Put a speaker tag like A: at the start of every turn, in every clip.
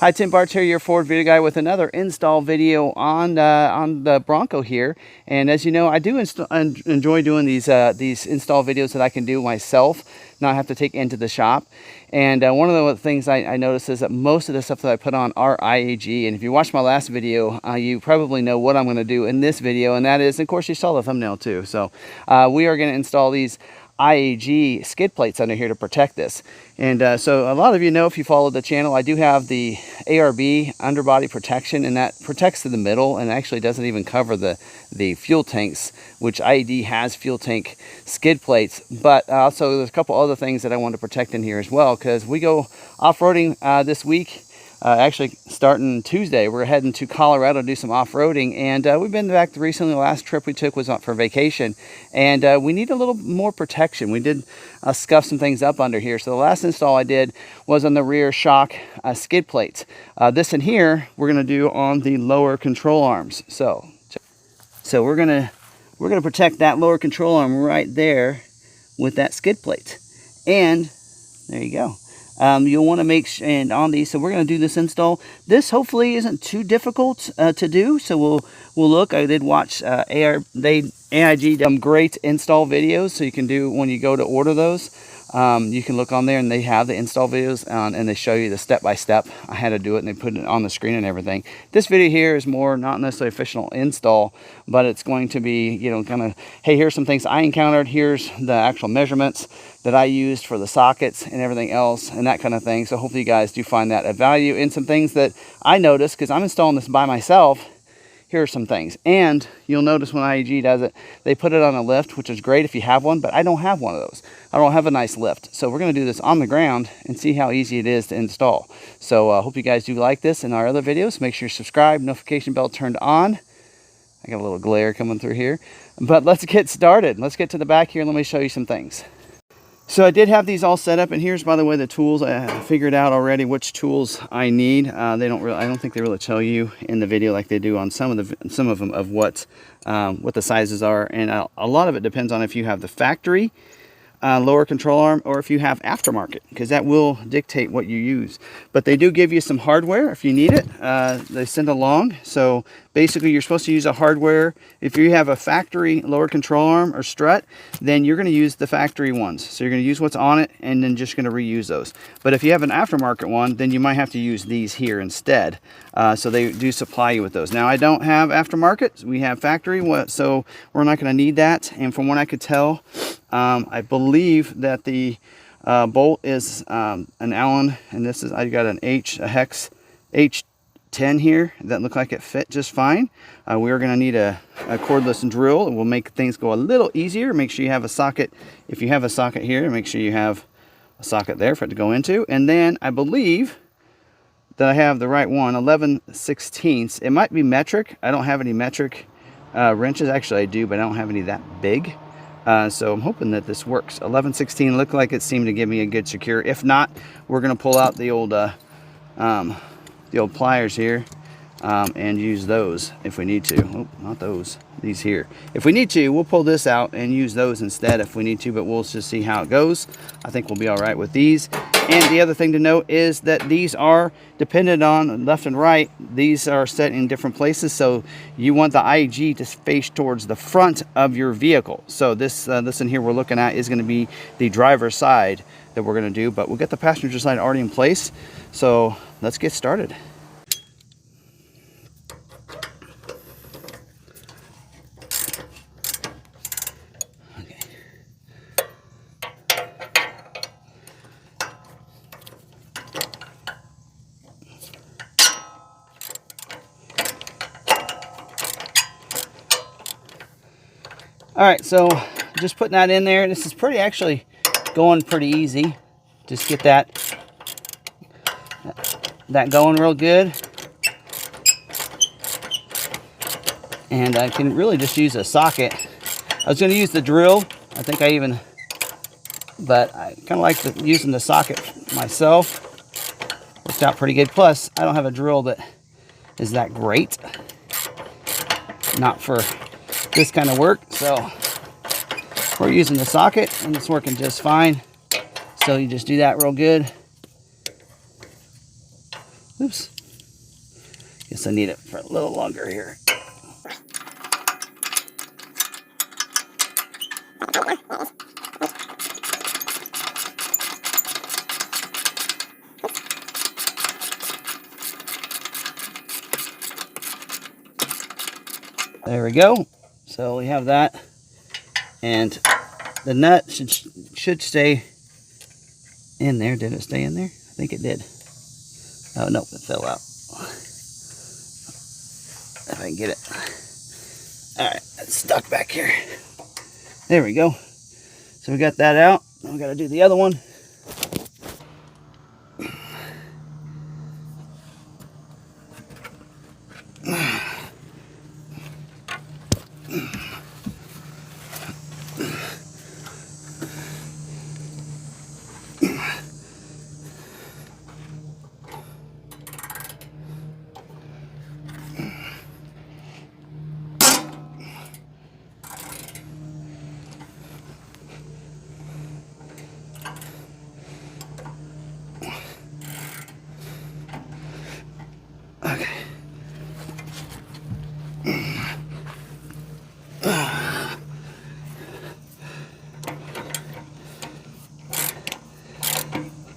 A: Hi, Tim Bartz here, your Ford video guy with another install video on the Bronco here. And as you know, I do enjoy doing these install videos that I can do myself, not have to take into the shop. And one of the things I noticed is that most of the stuff that I put on are IAG. And if you watched my last video, you probably know what I'm going to do in this video, and that is, of course, you saw the thumbnail too. So we are going to install these IAG skid plates under here to protect this. And so a lot of you know, if you follow the channel, I do have the ARB underbody protection, and that protects to the middle and actually doesn't even cover the fuel tanks, which IAG has fuel tank skid plates. But also there's a couple other things that I want to protect in here as well, because we go off-roading this week. Actually starting Tuesday, we're heading to Colorado to do some off-roading, and we've been back recently. The last trip we took was out for vacation, and we need a little more protection. We did scuff some things up under here. So the last install I did was on the rear shock skid plates. This in here we're gonna do on the lower control arms. So we're gonna protect that lower control arm right there with that skid plate, and there you go. You'll want to make sure, and on these, so we're going to do this install. This hopefully isn't too difficult to do, so we'll look. I did watch AIG great install videos, so you can do when you go to order those. You can look on there, and they have the install videos, and they show you the step-by-step. I had to do it, and they put it on the screen and everything. This video here is more not necessarily official install, but it's going to be, you know, kind of, hey, here's some things I encountered. Here's the actual measurements that I used for the sockets and everything else, and that kind of thing. So hopefully you guys do find that of value. And some things that I noticed, because I'm installing this by myself, here are some things. And you'll notice when IAG does it, they put it on a lift, which is great if you have one, but I don't have one of those. I don't have a nice lift. So we're going to do this on the ground and see how easy it is to install. So I hope you guys do like this and our other videos. Make sure you subscribe, notification bell turned on. I got a little glare coming through here, but let's get started. Let's get to the back here and let me show you some things. So I did have these all set up, and here's, by the way, the tools. I figured out already which tools I need. I don't think they really tell you in the video like they do on some of them of what the sizes are, and a lot of it depends on if you have the factory lower control arm or if you have aftermarket, because that will dictate what you use. But they do give you some hardware if you need it. They send along. So basically you're supposed to use a hardware. If you have a factory lower control arm or strut, then you're going to use the factory ones. So you're going to use what's on it and then just going to reuse those. But if you have an aftermarket one, then you might have to use these here instead. So they do supply you with those. Now I don't have aftermarket. We have factory, so we're not going to need that. And from what I could tell, I believe that the bolt is an Allen, and this is, I got a hex H10 here that looked like it fit just fine. We are going to need a cordless drill. It will make things go a little easier. Make sure you have a socket. If you have a socket here, make sure you have a socket there for it to go into. And then I believe that I have the right one, 11/16. It might be metric. I don't have any metric wrenches. Actually I do, but I don't have any that big. So I'm hoping that this works. 11/16 looked like it seemed to give me a good secure. If not, we're going to pull out the old pliers here and use those if we need to. Oh, not those. These here. If we need to, we'll pull this out and use those instead if we need to, but we'll just see how it goes. I think we'll be all right with these. And the other thing to note is that these are dependent on left and right. These are set in different places, so you want the IAG to face towards the front of your vehicle. So this in here we're looking at is going to be the driver's side that we're going to do, but we'll get the passenger side already in place. So let's get started. All right, so just putting that in there. This is actually going pretty easy. Just get that going real good. And I can really just use a socket. I was going to use the drill. I think but I kind of like using the socket myself. Worked out pretty good. Plus, I don't have a drill that is that great. Not for this kind of work, so we're using the socket and it's working just fine. So you just do that real good. Oops. Guess I need it for a little longer here. There we go. So we have that, and the nut should stay in there. Did it stay in there? I think it did. Oh no, it fell out. If I can get it. All right, it's stuck back here. There we go. So we got that out. Now we got to do the other one. Okay.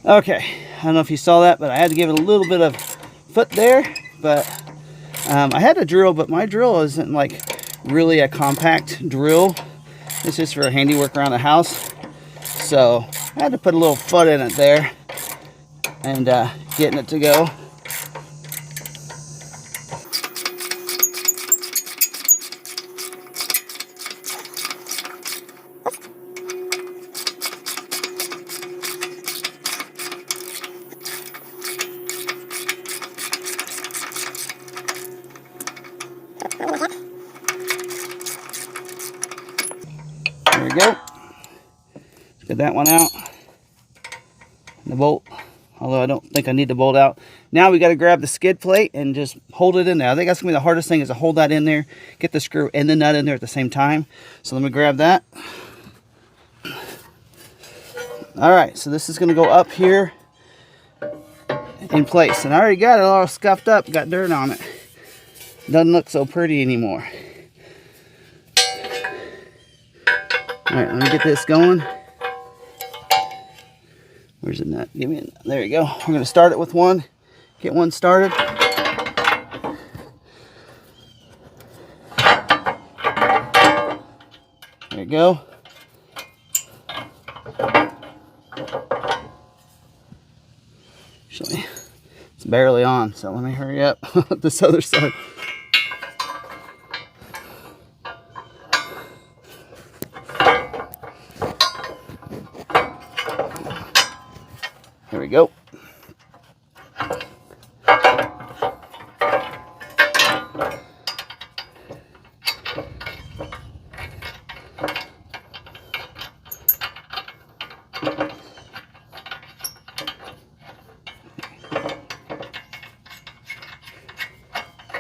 A: Okay, I don't know if you saw that, but I had to give it a little bit of foot there, but I had a drill, but my drill isn't like really a compact drill. It's just for handiwork around the house. So I had to put a little foot in it there and getting it to go. There we go. Let's get that one out. The bolt, although I don't think I need the bolt out. Now we got to grab the skid plate and just hold it in there. I think that's going to be the hardest thing, is to hold that in there, get the screw and the nut in there at the same time. So let me grab that. All right, so this is going to go up here in place. And I already got it all scuffed up, got dirt on it. Doesn't look so pretty anymore. All right, let me get this going. Where's the nut? Give me a nut. There you go. We're going to start it with one. Get one started. There you go. Actually, it's barely on, so let me hurry up this other side. There we go.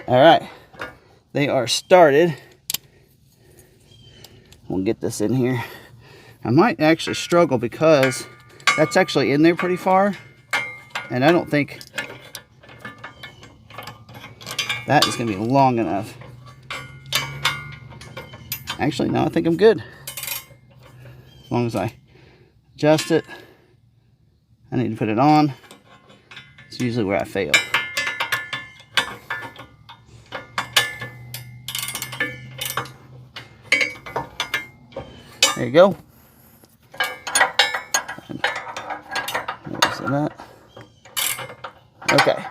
A: All right, they are started. We'll get this in here. I might actually struggle because that's actually in there pretty far, and I don't think that is going to be long enough. Actually, no, I think I'm good. As long as I adjust it. I need to put it on. It's usually where I fail. There you go. That. Okay.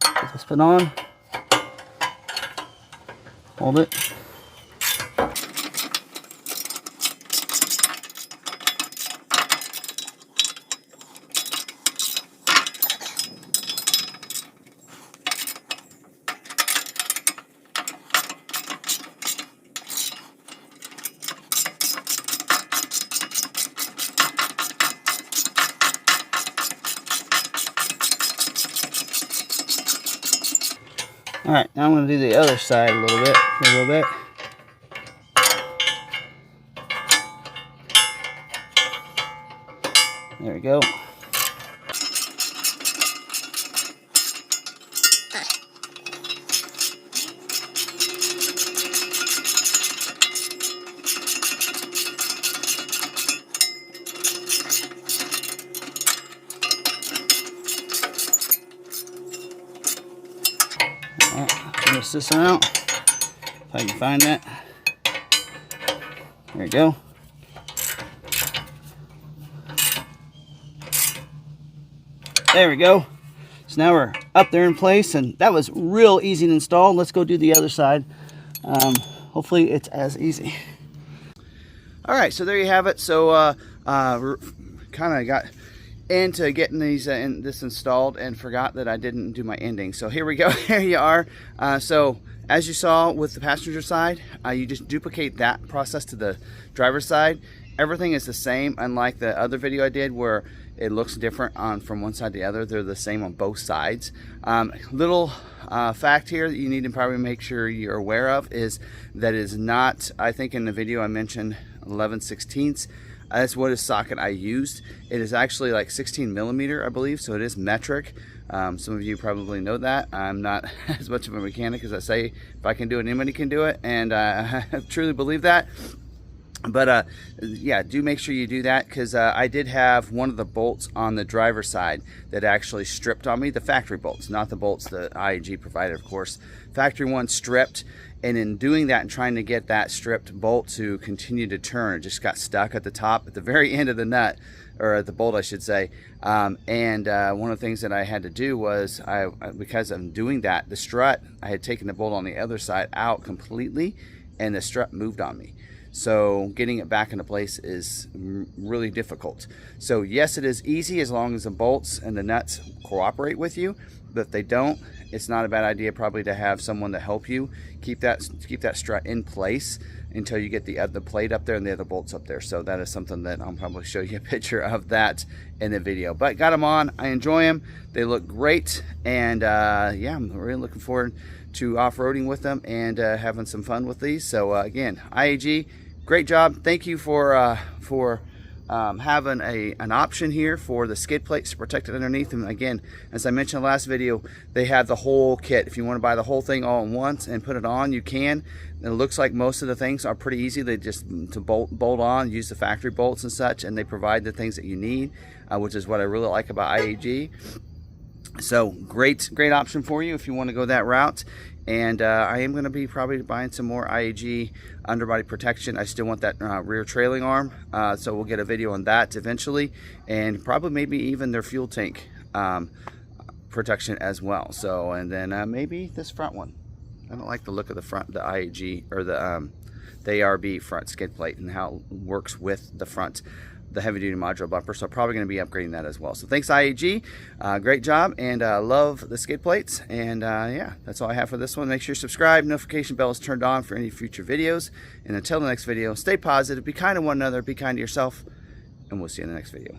A: Get this put on. Hold it. All right, now I'm going to do the other side a little bit, for a little bit. There we go. twist this one out, if I can find that. There we go. There we go. So now we're up there in place, and that was real easy to install. Let's go do the other side. Hopefully it's as easy. All right, so there you have it. So kind of got into getting this installed and forgot that I didn't do my ending. So here we go. Here you are. So as you saw with the passenger side, you just duplicate that process to the driver's side. Everything is the same, unlike the other video I did where it looks different from one side to the other. They're the same on both sides. Little fact here that you need to probably make sure you're aware of is that it is not, I think in the video I mentioned 11/16. That's what socket I used. It is actually like 16 millimeter, I believe, so it is metric. Some of you probably know that. I'm not as much of a mechanic as I say. If I can do it, anybody can do it, and I truly believe that. But yeah, do make sure you do that, because I did have one of the bolts on the driver's side that actually stripped on me. The factory bolts, not the bolts the IAG provided, of course. Factory one stripped, and in doing that and trying to get that stripped bolt to continue to turn, it just got stuck at the top, at the very end of the nut, or at the bolt I should say. One of the things that I had to do was, because I'm doing that, the strut, I had taken the bolt on the other side out completely, and the strut moved on me. So getting it back into place is really difficult. So yes, it is easy as long as the bolts and the nuts cooperate with you. But if they don't, it's not a bad idea probably to have someone to help you keep that strut in place until you get the plate up there and the other bolts up there. So that is something that I'll probably show you a picture of that in the video. But got them on. I enjoy them. They look great, and yeah, I'm really looking forward to off-roading with them and having some fun with these. So again, IAG, great job. Thank you for having an option here for the skid plates to protect it underneath. And again, as I mentioned in the last video, they have the whole kit. If you want to buy the whole thing all at once and put it on, you can. And it looks like most of the things are pretty easy. They just to bolt on, use the factory bolts and such, and they provide the things that you need, which is what I really like about IAG. So great option for you if you want to go that route. And I am going to be probably buying some more IAG underbody protection. I still want that rear trailing arm, so we'll get a video on that eventually, and probably maybe even their fuel tank protection as well. So, and then maybe this front one. I don't like the look of the front, the IAG or the ARB front skid plate and how it works with the front, the heavy duty modular bumper. So I'm probably going to be upgrading that as well. So thanks IAG, great job, and love the skid plates. And yeah, that's all I have for this one. Make sure you subscribe, notification bell is turned on for any future videos. And until the next video, stay positive, be kind to one another, be kind to yourself, and we'll see you in the next video.